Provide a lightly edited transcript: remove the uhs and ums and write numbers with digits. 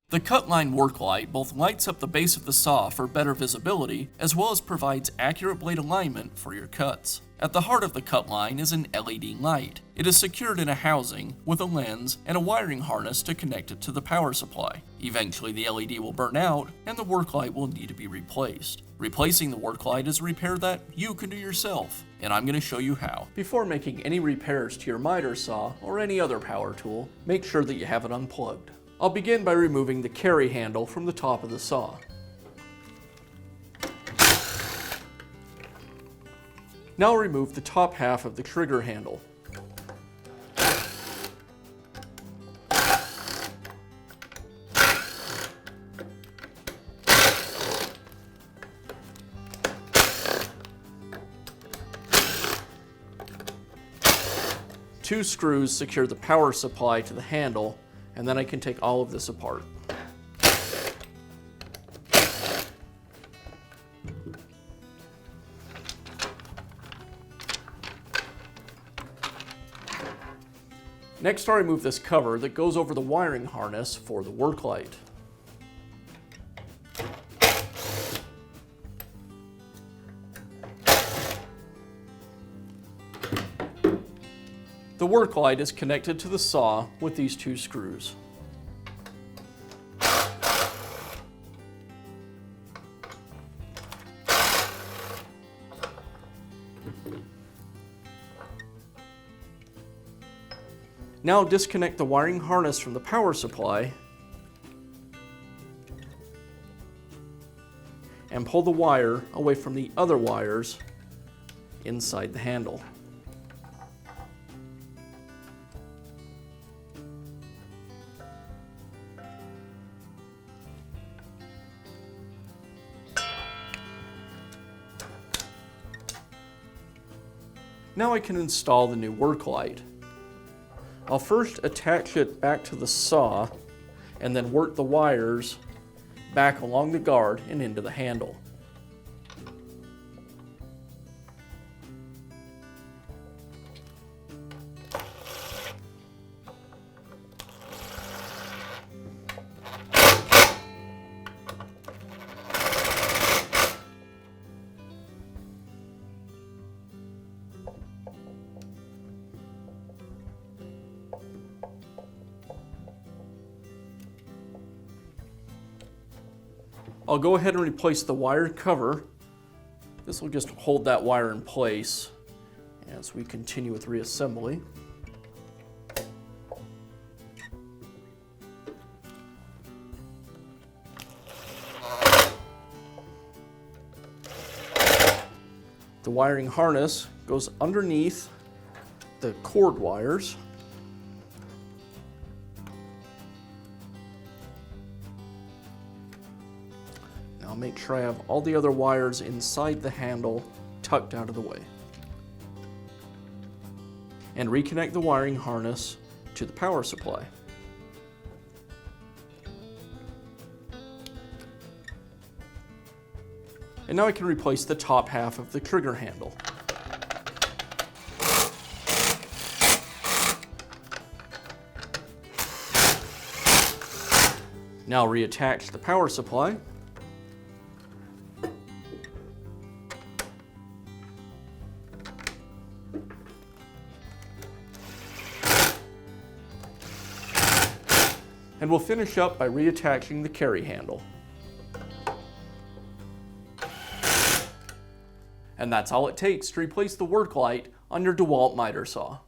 The cut line work light both lights up the base of the saw for better visibility, as well as provides accurate blade alignment for your cuts. At the heart of the cut line is an LED light. It is secured in a housing with a lens and a wiring harness to connect it to the power supply. Eventually the LED will burn out and the work light will need to be replaced. Replacing the work light is a repair that you can do yourself, and I'm going to show you how. Before making any repairs to your miter saw or any other power tool, make sure that you have it unplugged. I'll begin by removing the carry handle from the top of the saw. Now I'll remove the top half of the trigger handle. Two screws secure the power supply to the handle, and then I can take all of this apart. Next, I'll remove this cover that goes over the wiring harness for the work light. The work light is connected to the saw with these two screws. Now disconnect the wiring harness from the power supply and pull the wire away from the other wires inside the handle. Now I can install the new work light. I'll first attach it back to the saw and then work the wires back along the guard and into the handle. I'll go ahead and replace the wire cover. This will just hold that wire in place as we continue with reassembly. The wiring harness goes underneath the cord wires. Now make sure I have all the other wires inside the handle tucked out of the way. And reconnect the wiring harness to the power supply. And now I can replace the top half of the trigger handle. Now reattach the power supply. And we'll finish up by reattaching the carry handle. And that's all it takes to replace the work light on your DeWalt Miter Saw.